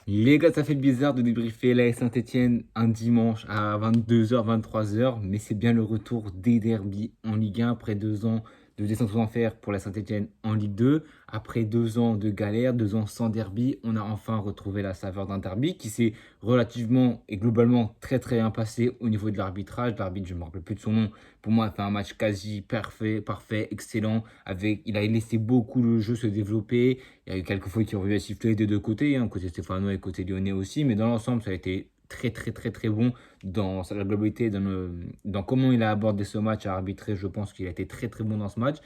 Les gars, ça fait bizarre de débriefer la Saint-Etienne un dimanche à 22h, 23h, mais c'est bien le retour des derbies en Ligue 1 après 2 ans de descente aux enfers pour la Saint-Etienne en Ligue 2. Après 2 ans de galère, 2 ans sans derby, on a enfin retrouvé la saveur d'un derby qui s'est relativement et globalement très très bien passé au niveau de l'arbitrage. L'arbitre, je ne me rappelle plus de son nom, pour moi, a fait un match quasi parfait, parfait, excellent. Il a laissé beaucoup le jeu se développer. Il y a eu quelques fois qui ont eu à siffler des deux côtés, hein, côté stéphanois et côté lyonnais aussi, mais dans l'ensemble, ça a été très très très très bon dans sa globalité, dans comment il a abordé ce match à arbitrer. Je pense qu'il a été très très bon dans ce match.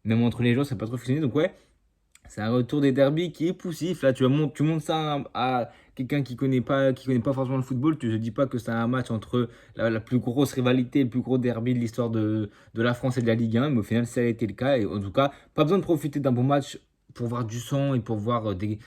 Même entre les joueurs, ça n'a pas trop fonctionné. Donc ouais, c'est un retour des derbies qui est poussif. Là, tu montes ça à quelqu'un qui connaît pas forcément le football. Tu ne te dis pas que c'est un match entre la plus grosse rivalité, le plus gros derby de l'histoire de la France et de la Ligue 1. Mais au final, ça a été le cas. Et en tout cas, pas besoin de profiter d'un bon match pour voir du sang et pour voir des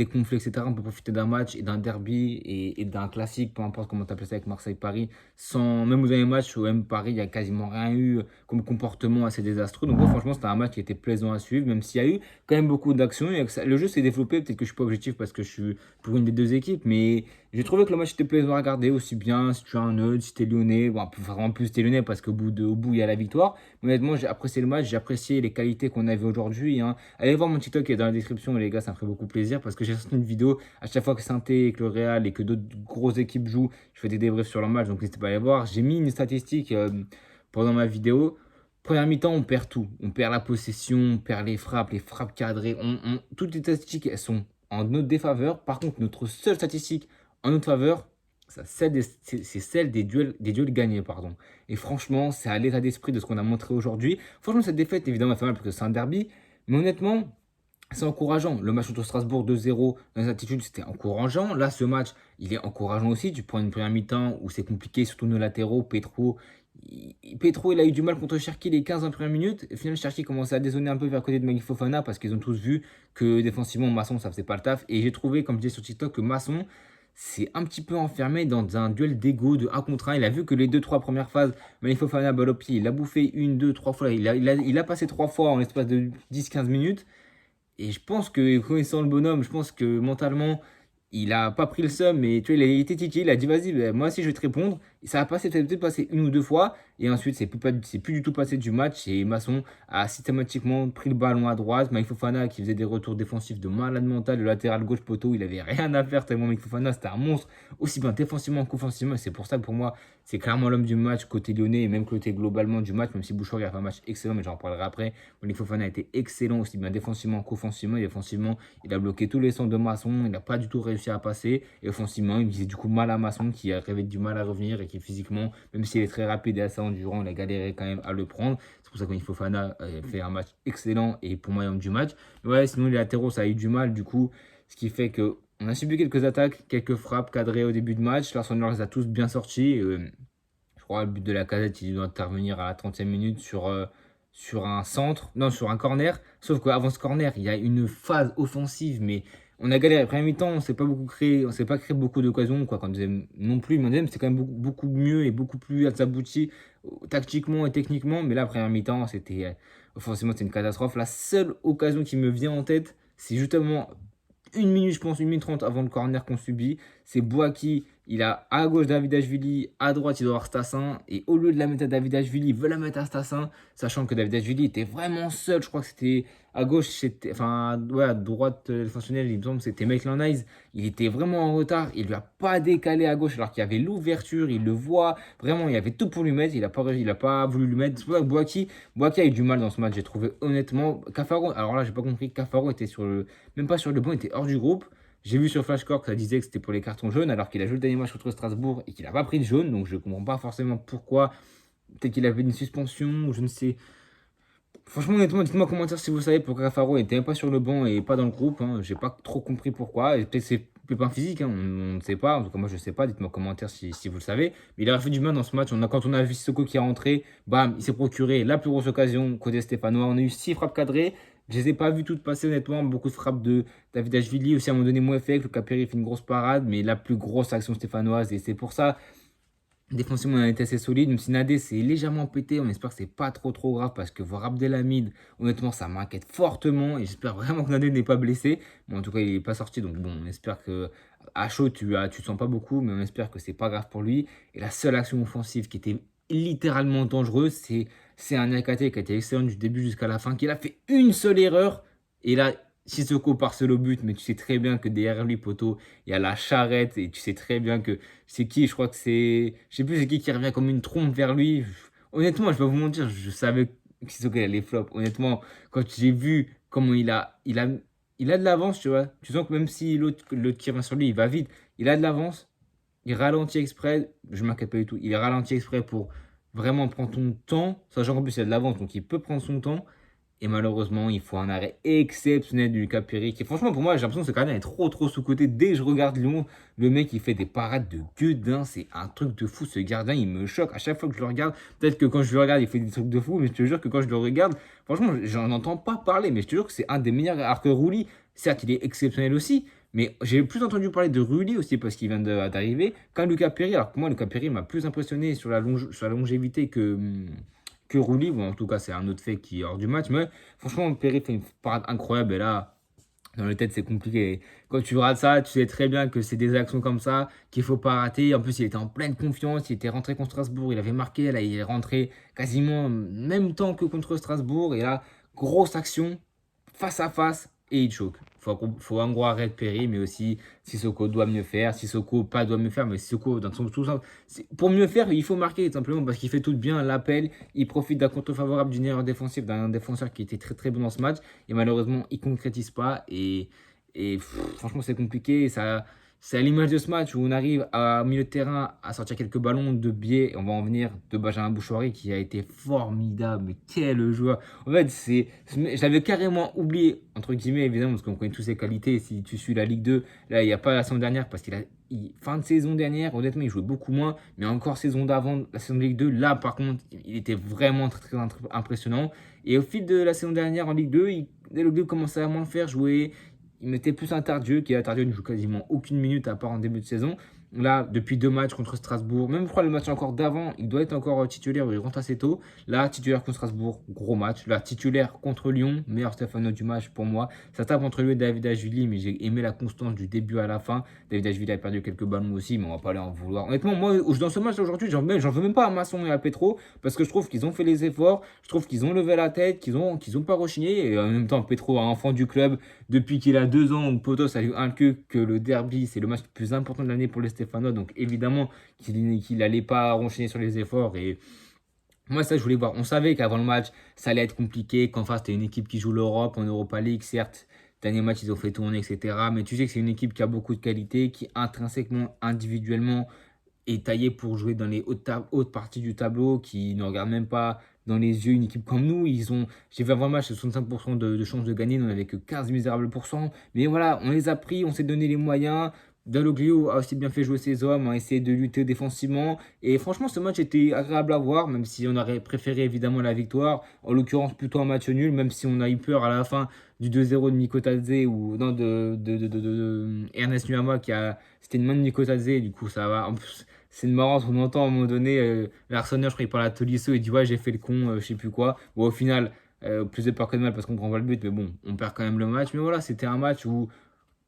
conflits, etc. On peut profiter d'un match et d'un derby et d'un classique, peu importe comment tu appelles ça avec Marseille-Paris. Même aux derniers matchs, au même Paris, il n'y a quasiment rien eu comme comportement assez désastreux. Donc, ouais, franchement, c'était un match qui était plaisant à suivre, même s'il y a eu quand même beaucoup d'actions. Le jeu s'est développé. Peut-être que je suis pas objectif parce que je suis pour une des deux équipes, mais j'ai trouvé que le match était plaisant à regarder aussi bien si tu as un œil, si tu es lyonnais. Bon, vraiment plus si tu es lyonnais parce au bout, il y a la victoire. Mais honnêtement, j'ai apprécié le match, j'ai apprécié les qualités qu'on avait aujourd'hui, hein. Allez voir mon TikTok qui est dans la description, les gars, ça me ferait beaucoup plaisir parce que j'ai sorti une vidéo à chaque fois que Saint-Étienne et que le Real et que d'autres grosses équipes jouent. Je fais des débriefs sur leur match, donc n'hésitez pas à aller voir. J'ai mis une statistique pendant ma vidéo. Première mi-temps, on perd tout. On perd la possession, on perd les frappes cadrées. Toutes les statistiques, elles sont en notre défaveur. Par contre, notre seule statistique en notre faveur, c'est celle des duels gagnés. Pardon. Et franchement, c'est à l'état d'esprit de ce qu'on a montré aujourd'hui. Franchement, cette défaite, évidemment, elle fait mal parce que c'est un derby. Mais honnêtement, c'est encourageant. Le match contre Strasbourg 2-0 dans les attitudes, c'était encourageant. Là, ce match, il est encourageant aussi. Tu prends une première mi-temps où c'est compliqué, surtout nos latéraux. Petro, il a eu du mal contre Cherki les 15 en première minute. Et finalement, Cherki commençait à dézonner un peu vers le côté de Magui Fofana parce qu'ils ont tous vu que défensivement, Masson, ça faisait pas le taf. Et j'ai trouvé, comme je disais sur TikTok, que Masson s'est un petit peu enfermé dans un duel d'ego de 1 contre 1. Il a vu que les 2-3 premières phases, Magui Fofana, balle au pied, il a bouffé une, deux, trois fois. Il a passé 3 fois en l'espace de 10-15 minutes. Et je pense que, connaissant le bonhomme, je pense que mentalement, il a pas pris le seum, mais tu vois, il a été titillé, il a dit vas-y, ben, moi aussi je vais te répondre. Et ça a passé, peut-être passé une ou deux fois, et ensuite c'est plus du tout passé du match. Et Masson a systématiquement pris le ballon à droite. Mike Fofana qui faisait des retours défensifs de malade mental, le latéral gauche poteau, il avait rien à faire tellement Mike Fofana c'était un monstre, aussi bien défensivement qu'offensivement. Et c'est pour ça que pour moi, c'est clairement l'homme du match côté lyonnais et même côté globalement du match, même si Bouchard il a fait un match excellent, mais j'en parlerai après. Malik Fofana a été excellent aussi bien défensivement qu'offensivement. Et défensivement, il a bloqué tous les centres de Masson. Il n'a pas du tout réussi à passer. Et offensivement, il faisait du coup mal à Masson qui avait du mal à revenir et qui physiquement, même s'il est très rapide et assez endurant, il a galéré quand même à le prendre. C'est pour ça que Fofana a fait un match excellent et pour moi, homme du match. Mais ouais, sinon, les latéraux, ça a eu du mal du coup. Ce qui fait que on a subi quelques attaques, quelques frappes cadrées au début de match. L'arsenal les a tous bien sortis. Je crois le but de la casette, il doit intervenir à la 30e minute sur un centre, non, sur un corner. Sauf qu'avant ce corner, il y a une phase offensive, mais on a galéré. Première mi-temps, on s'est pas créé beaucoup d'occasions, quoi, comme disait non plus. Mais c'est quand même beaucoup, beaucoup mieux et beaucoup plus abouti tactiquement et techniquement. Mais là, première mi-temps, offensivement, c'était une catastrophe. La seule occasion qui me vient en tête, c'est justement 1 minute, je pense, 1 minute 30 avant le corner qu'on subit. C'est Boaki, il a à gauche Davidashvili, à droite il doit avoir Stassin. Et au lieu de la mettre à Davidashvili, il veut la mettre à Stassin, sachant que Davidashvili était vraiment seul. Je crois que c'était à gauche, enfin, ouais, à droite, le fonctionnel, il me semble que c'était Maitland Nice. Il était vraiment en retard, il lui a pas décalé à gauche alors qu'il y avait l'ouverture, il le voit. Vraiment, il y avait tout pour lui mettre, il a pas voulu lui mettre. C'est pour ça que Boaki a eu du mal dans ce match, j'ai trouvé honnêtement. Cafaro, alors là, j'ai pas compris, Cafaro était même pas sur le banc, il était hors du groupe. J'ai vu sur Flashcore que ça disait que c'était pour les cartons jaunes, alors qu'il a joué le dernier match contre Strasbourg et qu'il n'a pas pris de jaune. Donc je ne comprends pas forcément pourquoi. Peut-être qu'il avait une suspension, ou je ne sais. Franchement, honnêtement, dites-moi en commentaire si vous savez pourquoi Cafaro n'était même pas sur le banc et pas dans le groupe, hein. J'ai pas trop compris pourquoi. Et peut-être c'est pépin physique, hein. On ne sait pas. En tout cas, moi je ne sais pas. Dites-moi en commentaire si vous le savez. Mais il a fait du mal dans ce match. Quand on a vu Sissoko qui est rentré, bam, il s'est procuré la plus grosse occasion côté stéphanois. On a eu 6 frappes cadrées. Je les ai pas vues toutes passer honnêtement. Beaucoup de frappes de David Ashvili aussi à un moment donné moins fait. Le Caperi fait une grosse parade, mais la plus grosse action stéphanoise. Et c'est pour ça. Défensivement, on a été assez solide. Même si Nadé s'est légèrement pété, on espère que c'est pas trop trop grave parce que voir Abdelhamid, honnêtement, ça m'inquiète fortement. Et j'espère vraiment que Nadé n'est pas blessé. Bon, en tout cas, il n'est pas sorti. Donc bon, on espère que À chaud, tu te sens pas beaucoup, mais on espère que c'est pas grave pour lui. Et la seule action offensive qui était littéralement dangereuse, c'est un Niakate qui a été excellent du début jusqu'à la fin, qui a fait une seule erreur. Et là, Sissoko part seul au but, mais tu sais très bien que derrière lui, poteau, il y a la charrette. Et tu sais très bien que c'est qui, je crois que c'est. Je sais plus c'est qui revient comme une trompe vers lui. Honnêtement, je vais vous mentir, je savais que Sissoko allait flop. Honnêtement, quand j'ai vu comment il a de l'avance, tu vois. Tu sens que même si l'autre qui revient sur lui, il va vite, il a de l'avance, il ralentit exprès, je ne m'inquiète pas du tout, il ralentit exprès pour vraiment prendre ton temps, sachant qu'en plus il a de l'avance, donc il peut prendre son temps. Et malheureusement, il faut un arrêt exceptionnel de Lucas Perry. Qui, franchement, pour moi, j'ai l'impression que ce gardien est trop sous-côté. Dès que je regarde Lyon, le mec, il fait des parades de gueudin. C'est un truc de fou. Ce gardien, il me choque. À chaque fois que je le regarde, peut-être que quand je le regarde, il fait des trucs de fou. Mais je te jure que quand je le regarde, franchement, j'en entends pas parler. Mais je te jure que c'est un des meilleurs. Alors que Rouli, certes, il est exceptionnel aussi. Mais j'ai plus entendu parler de Rulli aussi parce qu'il vient d'arriver qu'un Lucas Perry. Alors que moi, Lucas Perry m'a plus impressionné sur la longévité que Rouli. Bon, en tout cas, c'est un autre fait qui est hors du match. Mais franchement, Perry fait une parade incroyable. Et là, dans les têtes, c'est compliqué. Quand tu rates ça, tu sais très bien que c'est des actions comme ça qu'il faut pas rater. En plus, il était en pleine confiance. Il était rentré contre Strasbourg. Il avait marqué. Là, il est rentré quasiment en même temps que contre Strasbourg. Et là, grosse action, face à face. Et il choque. Faut en gros arrêter Perry, mais aussi Sissoko doit mieux faire. Sissoko pas doit mieux faire, mais Sissoko, dans son tout simple. Pour mieux faire, il faut marquer tout simplement parce qu'il fait tout bien l'appel. Il profite d'un contre favorable d'une erreur défensive d'un défenseur qui était très bon dans ce match. Et malheureusement, il ne concrétise pas. Franchement, c'est compliqué. C'est à l'image de ce match où on arrive au milieu de terrain à sortir quelques ballons de biais. On va en venir de Benjamin Bouchouari qui a été formidable. Mais quel joueur! En fait, j'avais carrément oublié, entre guillemets, évidemment, parce qu'on connaît tous ses qualités. Si tu suis la Ligue 2, là, il n'y a pas la saison dernière parce fin de saison dernière, honnêtement, il jouait beaucoup moins. Mais encore saison d'avant, la saison de Ligue 2, là, par contre, il était vraiment très impressionnant. Et au fil de la saison dernière en Ligue 2, dès le début, commençait à moins le faire jouer. Il mettait plus un Tardieu, qui est Tardieu ne joue quasiment aucune minute à part en début de saison. Là, depuis 2 matchs contre Strasbourg, même je crois le match encore d'avant, il doit être encore titulaire, il rentre assez tôt. Là, titulaire contre Strasbourg, gros match. Là, titulaire contre Lyon, meilleur Stéphano du match pour moi. Ça tape entre lui et David Ajvili, mais j'ai aimé la constance du début à la fin. David Ajvili a perdu quelques ballons aussi, mais on va pas aller en vouloir. Honnêtement, moi, dans ce match aujourd'hui, j'en veux même pas à Masson et à Petro, parce que je trouve qu'ils ont fait les efforts, je trouve qu'ils ont levé la tête, qu'ils ont pas rechigné. Et en même temps, Petro, un enfant du club, depuis qu'il a 2 ans, où Potos a eu un que le derby, c'est le match le plus important de l'année pour les Stéphanois. Donc évidemment qu'il n'allait pas renchaîner sur les efforts. Et moi, ça, je voulais voir. On savait qu'avant le match, ça allait être compliqué. Qu'en face, c'était une équipe qui joue l'Europe en Europa League. Certes, dernier match, ils ont fait tourner, etc. Mais tu sais que c'est une équipe qui a beaucoup de qualité, qui intrinsèquement, individuellement, est taillée pour jouer dans les hautes parties du tableau, qui ne regarde même pas dans les yeux une équipe comme nous. J'ai vu avant le match, 65% de chances de gagner, nous n'avait que 15 misérables pourcents. Mais voilà, on les a pris, on s'est donné les moyens. Dalloglio a aussi bien fait jouer ses hommes, a essayé de lutter défensivement. Et franchement, ce match était agréable à voir, même si on aurait préféré évidemment la victoire. En l'occurrence, plutôt un match nul, même si on a eu peur à la fin du 2-0 de Mikotadze ou non, de Ernest Nuama C'était une main de Mikotadze, du coup ça va. En plus, c'est marrant, on entend à un moment donné l'Arsenal, je crois, il parle à Tolisso, il dit ouais, j'ai fait le con, je sais plus quoi. Bon, au final, plus de peur que de mal parce qu'on prend pas le but, mais bon, on perd quand même le match. Mais voilà, c'était un match où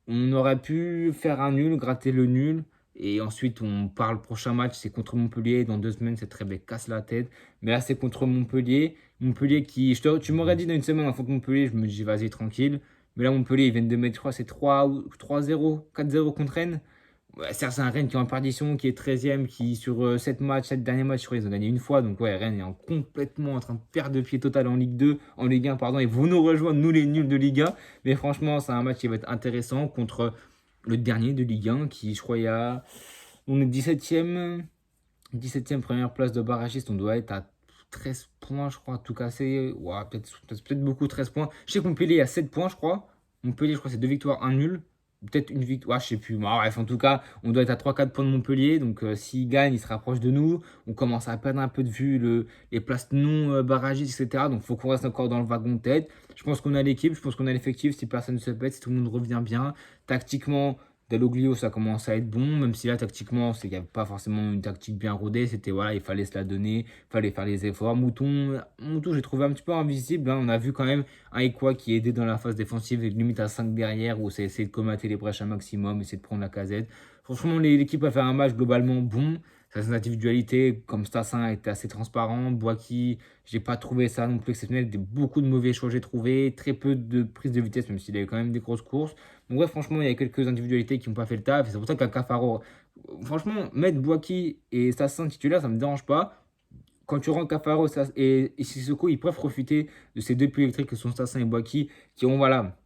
on aurait pu faire un nul, gratter le nul. Et ensuite, on part le prochain match, c'est contre Montpellier. Dans 2 semaines, cette Rebecca casse la tête. Mais là, c'est contre Montpellier. Montpellier qui. Tu m'aurais dit dans une semaine en contre Montpellier, je me dis vas-y, tranquille. Mais là, Montpellier, ils viennent de mettre, je crois, c'est 3-0, 4-0 contre Rennes. Ouais, certes, c'est un Rennes qui est en perdition, qui est 13e, qui sur 7 matchs, 7 derniers matchs, je crois, ils ont gagné une fois. Donc, ouais, Rennes est complètement en train de perdre de pied total en Ligue 2, en Ligue 1, pardon. Et vous nous rejoindre, nous les nuls de Ligue 1. Mais franchement, c'est un match qui va être intéressant contre le dernier de Ligue 1, qui, je crois, on est 17e première place de barragiste. On doit être à 13 points, je crois, tout casser. Ouais, peut-être beaucoup, 13 points. Je sais que Montpellier a 7 points, je crois. Montpellier, je crois, c'est 2 victoires, un nul. Peut-être une victoire, je sais plus. Bon, bref, en tout cas, on doit être à 3-4 points de Montpellier. Donc, s'il gagne, il se rapproche de nous. On commence à perdre un peu de vue les places non barragistes, etc. Donc, il faut qu'on reste encore dans le wagon de tête. Je pense qu'on a l'équipe, je pense qu'on a l'effectif. Si personne ne se pète, si tout le monde revient bien. Tactiquement, Dalloglio, ça commence à être bon, même si là, tactiquement, il n'y avait pas forcément une tactique bien rodée. C'était, voilà, il fallait se la donner, il fallait faire les efforts. Mouton, j'ai trouvé un petit peu invisible, hein. On a vu quand même un Ekwa qui aidait dans la phase défensive, limite à 5 derrière, où c'est essayer de commater les brèches un maximum, essayer de prendre la casette. Franchement, l'équipe a fait un match globalement bon. Sa individualité, comme Stassin, était assez transparent. Boaki, j'ai pas trouvé ça non plus exceptionnel. Beaucoup de mauvais choix, j'ai trouvé. Très peu de prise de vitesse, même s'il avait quand même des grosses courses. Donc, ouais, franchement, il y a quelques individualités qui n'ont pas fait le taf. C'est pour ça qu'un Cafaro, franchement, mettre Boaki et Stassin titulaire, ça me dérange pas. Quand tu rends Cafaro et Sissoko, ils peuvent profiter de ces deux pieds électriques que sont Stassin et Boaki, qui ont, voilà,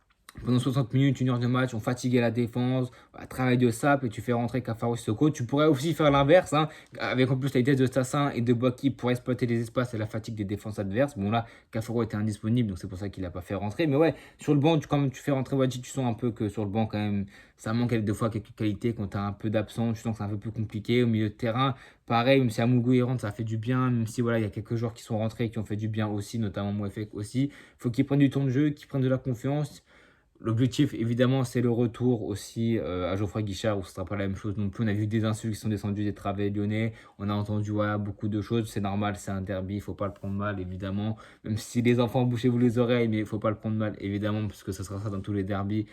pendant 60 minutes, 1 heure de match, on fatigué la défense, travail de sap et tu fais rentrer Cafaro et Sissoko. Tu pourrais aussi faire l'inverse, hein, avec en plus la vitesse de Stassin et de Boaki pour exploiter les espaces et la fatigue des défenses adverses. Bon là, Cafaro était indisponible, donc c'est pour ça qu'il n'a pas fait rentrer. Mais ouais, sur le banc, quand tu fais rentrer Wadji, tu sens un peu que sur le banc, quand même, ça manque des fois quelques qualités. Quand tu as un peu d'absence, tu sens que c'est un peu plus compliqué. Au milieu de terrain, pareil, même si Amougou il rentre, ça fait du bien. Même si voilà, il y a quelques joueurs qui sont rentrés et qui ont fait du bien aussi, notamment Mouefek aussi. Il faut qu'ils prennent du temps de jeu, qu'ils prennent de la confiance. L'objectif, évidemment, c'est le retour aussi à Geoffroy Guichard, où ce ne sera pas la même chose non plus. On a vu des insultes qui sont descendues des travées lyonnais. On a entendu voilà, beaucoup de choses. C'est normal, c'est un derby, il ne faut pas le prendre mal, évidemment. Même si les enfants, bouchez-vous les oreilles, mais il ne faut pas le prendre mal, évidemment, puisque ce sera ça dans tous les derbys.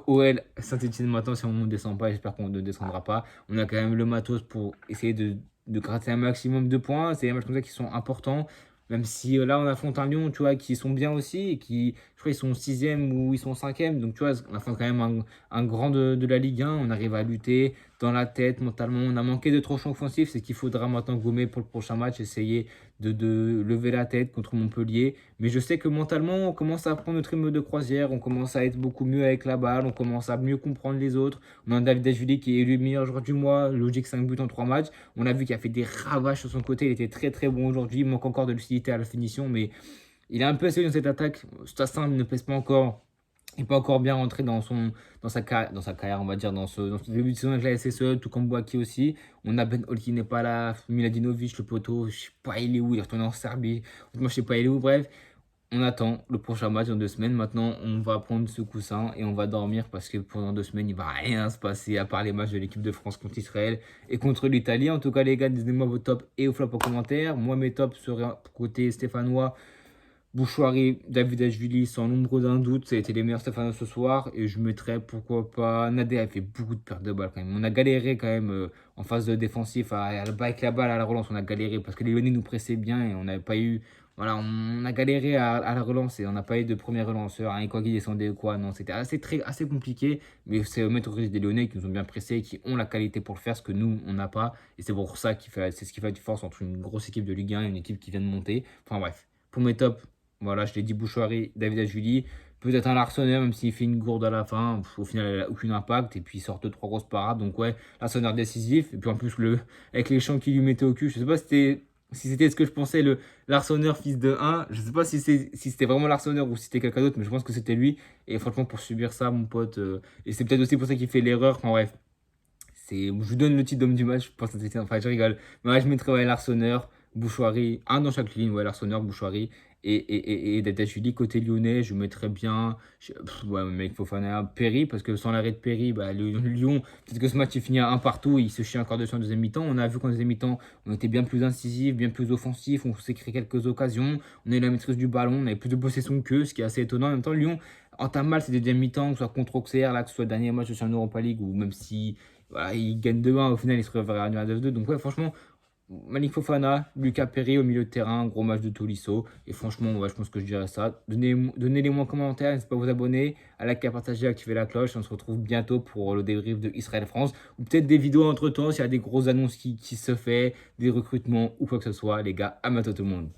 OL, Saint-Etienne maintenant, si on ne descend pas, j'espère qu'on ne descendra pas. On a quand même le matos pour essayer de gratter un maximum de points. C'est des matchs comme ça qui sont importants. Même si là, on affronte un Lyon, tu vois, qui sont bien aussi, et qui, je crois, ils sont 6e ou ils sont 5e. Donc, tu vois, on affronte quand même un grand de la Ligue 1. On arrive à lutter dans la tête, mentalement. On a manqué de tranchant offensif. C'est ce qu'il faudra maintenant gommer pour le prochain match, essayer de lever la tête contre Montpellier. Mais je sais que mentalement, on commence à prendre notre rythme de croisière. On commence à être beaucoup mieux avec la balle. On commence à mieux comprendre les autres. On a David Ajuli qui est élu meilleur joueur du mois. Logique 5 buts en 3 matchs. On a vu qu'il a fait des ravages sur son côté. Il était très très bon aujourd'hui. Il manque encore de lucidité à la finition, mais il est un peu essayé dans cette attaque. Stassin ne pèse pas encore. Il n'est pas encore bien rentré dans sa carrière, on va dire, dans ce début de saison avec la SSE, tout comme Boaki aussi. On a Ben Hol qui n'est pas là, Miladinovic, le poteau, je sais pas, il est où, il est retourné en Serbie. Moi, je sais pas, il est où, bref. On attend le prochain match dans 2 semaines. Maintenant, on va prendre ce coussin et on va dormir parce que pendant 2 semaines, il va rien se passer à part les matchs de l'équipe de France contre Israël et contre l'Italie. En tout cas, les gars, dites-moi vos tops et vos flops en commentaire. Moi, mes tops seraient côté stéphanois. Bouchoirie, David Ashvili, sans l'ombre d'un doute, ça a été les meilleurs Stéphanois ce soir. Et je mettrais, pourquoi pas, Nader a fait beaucoup de pertes de balles quand même. On a galéré quand même en phase de défensif avec la balle à la relance. On a galéré parce que les Lyonnais nous pressaient bien et on n'avait pas eu. Voilà, on a galéré à la relance et on n'a pas eu de premier relanceur. Hein, et quoi qu'il descendait ou quoi, non, c'était assez compliqué. Mais c'est au maître des Lyonnais qui nous ont bien pressés, qui ont la qualité pour le faire, ce que nous, on n'a pas. Et c'est pour ça c'est ce qui fait la différence entre une grosse équipe de Ligue 1 et une équipe qui vient de monter. Enfin bref, pour mes tops. Voilà, je l'ai dit, Bouchoirie, David Ajuli. Peut-être un Larsonneur, même s'il fait une gourde à la fin. Au final, elle n'a aucun impact. Et puis, il sort 2-3 grosses parades. Donc, ouais, Larsonneur décisif. Et puis, en plus, avec les champs qu'il lui mettait au cul, je ne sais pas si c'était ce que je pensais, le Larsonneur fils de 1. Je ne sais pas si c'était vraiment Larsonneur ou si c'était quelqu'un d'autre, mais je pense que c'était lui. Et franchement, pour subir ça, mon pote. Et c'est peut-être aussi pour ça qu'il fait l'erreur. Enfin, bref. Je vous donne le titre d'homme du match. Je pense que c'était. Enfin, je rigole. Mais ouais, je mettrais ouais, Larsonneur, Bouchoirie, un dans chaque ligne. Ouais, Larsonneur, Bouchoirie. Et Data côté lyonnais, je mettrais bien, ouais, mec Fofana, Perry, parce que sans l'arrêt de Perry, bah, Lyon, peut-être que ce match il finit à un partout, il se chie encore dessus en deuxième mi-temps. On a vu qu'en deuxième mi-temps, on était bien plus incisif, bien plus offensif, on s'est créé quelques occasions, on a eu la maîtrise du ballon, on avait plus de possession qu'eux, ce qui est assez étonnant. En même temps, Lyon entame mal ces deuxième mi-temps, que ce soit contre Auxerre, là, que ce soit le dernier match sur Europa League, ou même si voilà, ils gagnent 2-1, au final ils se retrouvent à 2-2. Donc ouais, franchement, Malik Fofana, Lucas Perry au milieu de terrain, gros match de Tolisso. Et franchement, ouais, je pense que je dirais ça. Donnez-les-moi en commentaire, n'hésitez pas à vous abonner, à liker, à partager, à activer la cloche. On se retrouve bientôt pour le débrief de Israël-France. Ou peut-être des vidéos entre temps s'il y a des grosses annonces qui se font, des recrutements ou quoi que ce soit. Les gars, à bientôt tout le monde.